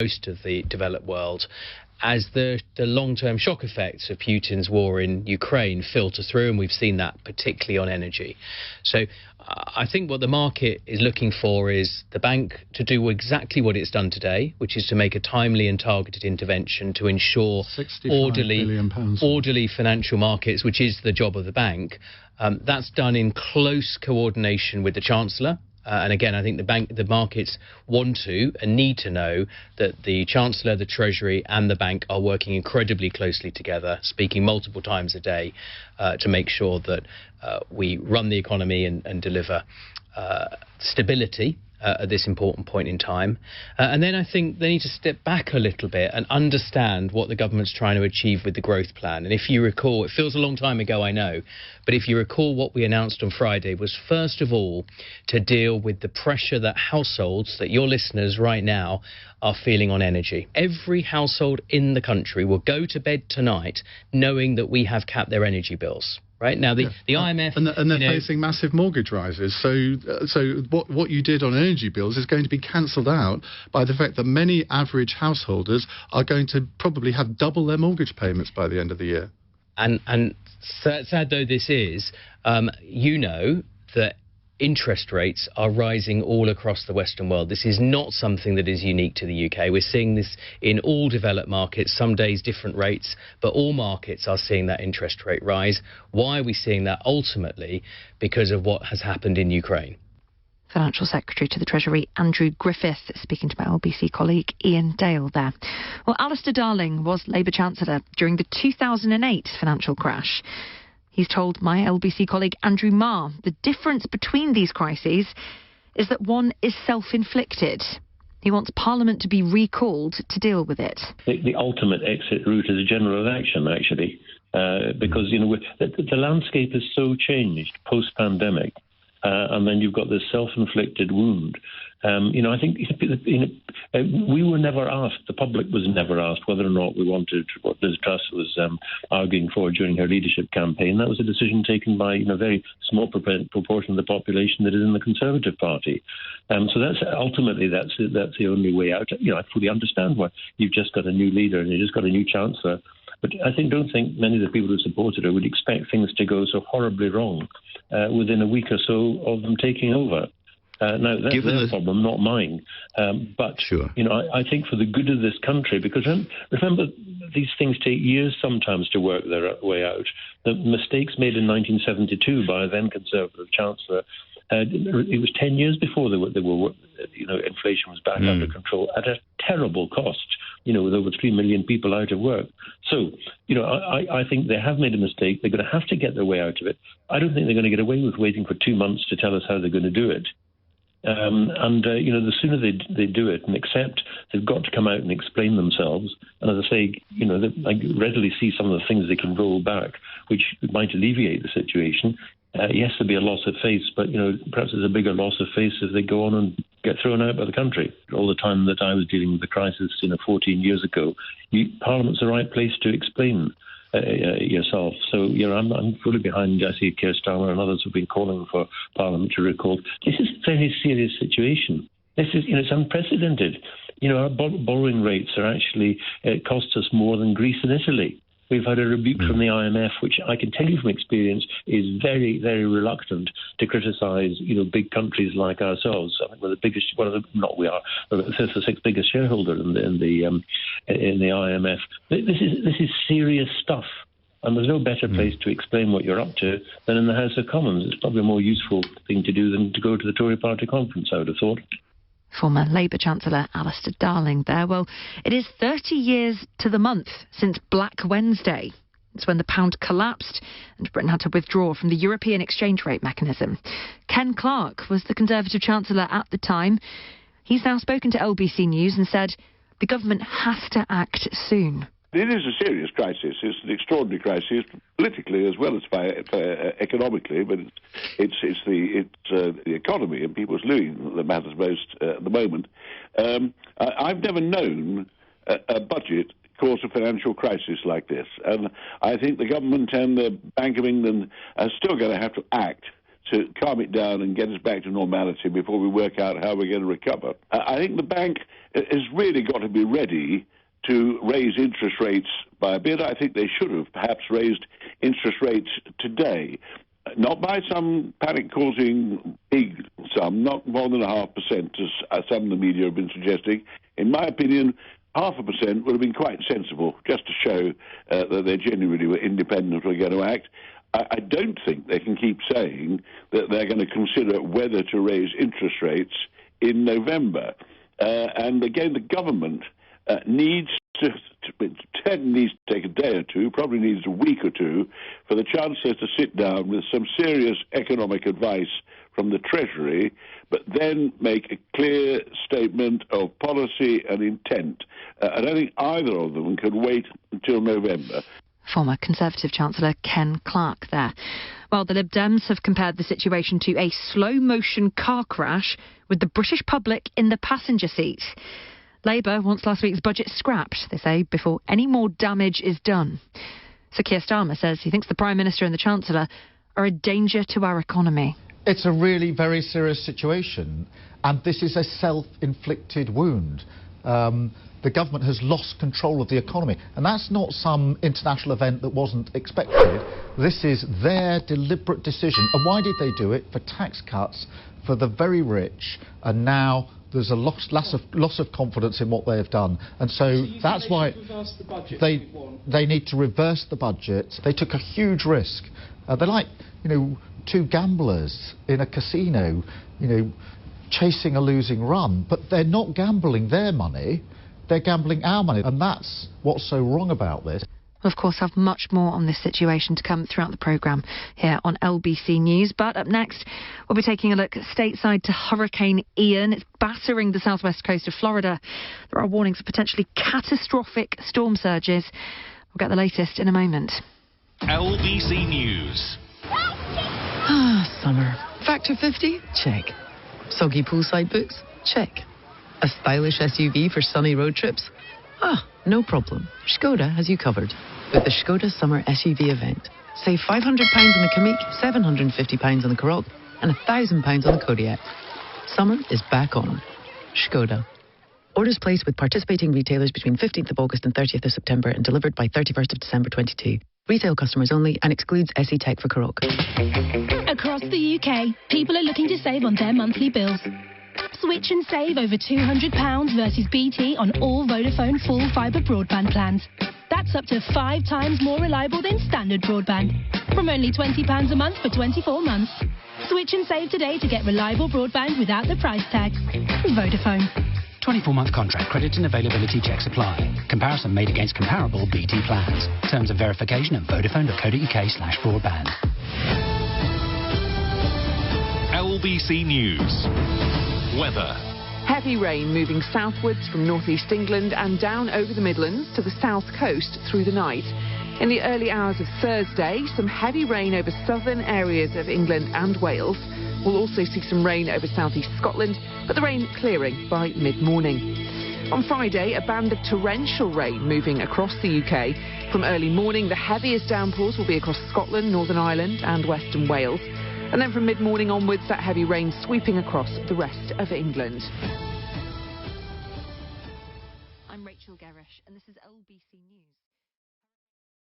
most of the developed world as the long-term shock effects of Putin's war in Ukraine filter through, and we've seen that particularly on energy. So I think what the market is looking for is the bank to do exactly what it's done today, which is to make a timely and targeted intervention to ensure orderly financial markets, which is the job of the bank. That's done in close coordination with the Chancellor. And again, I think the markets want to and need to know that the Chancellor, the Treasury and the bank are working incredibly closely together, speaking multiple times a day to make sure that we run the economy and deliver stability at this important point in time. And then I think they need to step back a little bit and understand what the government's trying to achieve with the growth plan. And if you recall, it feels a long time ago, I know, but if you recall, what we announced on Friday was first of all to deal with the pressure that households, that your listeners right now are feeling on energy. Every household in the country will go to bed tonight knowing that we have capped their energy bills. Right now, the IMF and they're facing massive mortgage rises. So what you did on energy bills is going to be cancelled out by the fact that many average householders are going to probably have double their mortgage payments by the end of the year. And sad though this is, you know that interest rates are rising all across the Western world. This is not something that is unique to the UK. We're seeing this in all developed markets, some days different rates, but all markets are seeing that interest rate rise. Why are we seeing that? Ultimately, because of what has happened in Ukraine. Financial Secretary to the Treasury, Andrew Griffith, speaking to my LBC colleague Ian Dale there. Well, Alistair Darling was Labour Chancellor during the 2008 financial crash. He's told my LBC colleague Andrew Marr the difference between these crises is that one is self-inflicted. He wants Parliament to be recalled to deal with it. The ultimate exit route is a general election, actually, because the landscape has so changed post-pandemic, and then you've got this self-inflicted wound. I think we were never asked, the public was never asked whether or not we wanted what Liz Truss was arguing for during her leadership campaign. That was a decision taken by a very small proportion of the population that is in the Conservative Party. So that's ultimately that's the only way out. I fully understand why you've just got a new leader and you've just got a new Chancellor. But don't think many of the people who supported her would expect things to go so horribly wrong within a week or so of them taking over. Now, that's their problem, not mine. But, sure. I think for the good of this country, because remember, these things take years sometimes to work their way out. The mistakes made in 1972 by a then Conservative Chancellor, it was 10 years before inflation was back under control at a terrible cost, with over 3 million people out of work. So, I think they have made a mistake. They're going to have to get their way out of it. I don't think they're going to get away with waiting for 2 months to tell us how they're going to do it. The sooner they do it and accept they've got to come out and explain themselves. And as I say, I readily see some of the things they can roll back, which might alleviate the situation. Yes, there'll be a loss of face, but, perhaps there's a bigger loss of face if they go on and get thrown out by the country. All the time that I was dealing with the crisis, 14 years ago, Parliament's the right place to explain yourself. So, I'm fully behind Jesse Keir Starmer and others who've been calling for Parliament to recall. This is a very serious situation. This is, it's unprecedented. Our borrowing rates are actually cost us more than Greece and Italy. We've had a rebuke from the IMF, which I can tell you from experience is very, very reluctant to criticise, big countries like ourselves. I think we're the biggest, we're the fifth or sixth biggest shareholder in the IMF. This is serious stuff, and there's no better place to explain what you're up to than in the House of Commons. It's probably a more useful thing to do than to go to the Tory Party conference, I would have thought. Former Labour Chancellor Alistair Darling there. Well, it is 30 years to the month since Black Wednesday. It's when the pound collapsed and Britain had to withdraw from the European exchange rate mechanism. Ken Clarke was the Conservative Chancellor at the time. He's now spoken to LBC News and said the government has to act soon. It is a serious crisis. It's an extraordinary crisis, politically as well as economically. But it's the economy and people's living that matters most at the moment. I've never known a budget cause a financial crisis like this, and I think the government and the Bank of England are still going to have to act to calm it down and get us back to normality before we work out how we're going to recover. I think the bank has really got to be ready to raise interest rates by a bit. I think they should have perhaps raised interest rates today. Not by some panic-causing big sum, not more than 0.5%, as some of the media have been suggesting. In my opinion, 0.5% would have been quite sensible, just to show that they genuinely were independent, were going to act. I don't think they can keep saying that they're going to consider whether to raise interest rates in November. And again, the government needs to take a day or two, probably needs a week or two, for the Chancellor to sit down with some serious economic advice from the Treasury, but then make a clear statement of policy and intent. I don't think either of them can wait until November. Former Conservative Chancellor Ken Clarke there. Well, the Lib Dems have compared the situation to a slow-motion car crash with the British public in the passenger seats. Labour wants last week's budget scrapped, they say, before any more damage is done. Sir Keir Starmer says he thinks the Prime Minister and the Chancellor are a danger to our economy. It's a really very serious situation, and this is a self-inflicted wound. The government has lost control of the economy, and that's not some international event that wasn't expected. This is their deliberate decision. And why did they do it? For tax cuts for the very rich, and now there's a loss of confidence in what they have done. And so that's why they need to reverse the budget. They took a huge risk. They're like, two gamblers in a casino, chasing a losing run. But they're not gambling their money, they're gambling our money. And that's what's so wrong about this. We'll, of course, have much more on this situation to come throughout the programme here on LBC News. But up next, we'll be taking a look stateside to Hurricane Ian. It's battering the southwest coast of Florida. There are warnings of potentially catastrophic storm surges. We'll get the latest in a moment. LBC News. Summer. Factor 50? Check. Soggy poolside boots? Check. A stylish SUV for sunny road trips? No problem. Skoda has you covered. With the Skoda Summer SUV event. Save £500 on the Kamiq, £750 on the Karoq, and £1,000 on the Kodiaq. Summer is back on. Skoda. Orders placed with participating retailers between 15th of August and 30th of September and delivered by 31st of December 22. Retail customers only and excludes SE Tech for Karoq. Across the UK, people are looking to save on their monthly bills. Switch and save over £200 versus BT on all Vodafone full fibre broadband plans. That's up to 5 times more reliable than standard broadband. From only £20 a month for 24 months. Switch and save today to get reliable broadband without the price tag. Vodafone. 24-month contract. Credit and availability checks apply. Comparison made against comparable BT plans. Terms of verification at vodafone.co.uk/broadband. LBC News. Weather. Heavy rain moving southwards from northeast England and down over the Midlands to the south coast through the night. In the early hours of Thursday, some heavy rain over southern areas of England and Wales. We'll also see some rain over southeast Scotland, but the rain clearing by mid-morning. On Friday, a band of torrential rain moving across the UK. From early morning, the heaviest downpours will be across Scotland, Northern Ireland and Western Wales. And then from mid-morning onwards, that heavy rain sweeping across the rest of England. I'm Rachel Gerrish, and this is LBC News.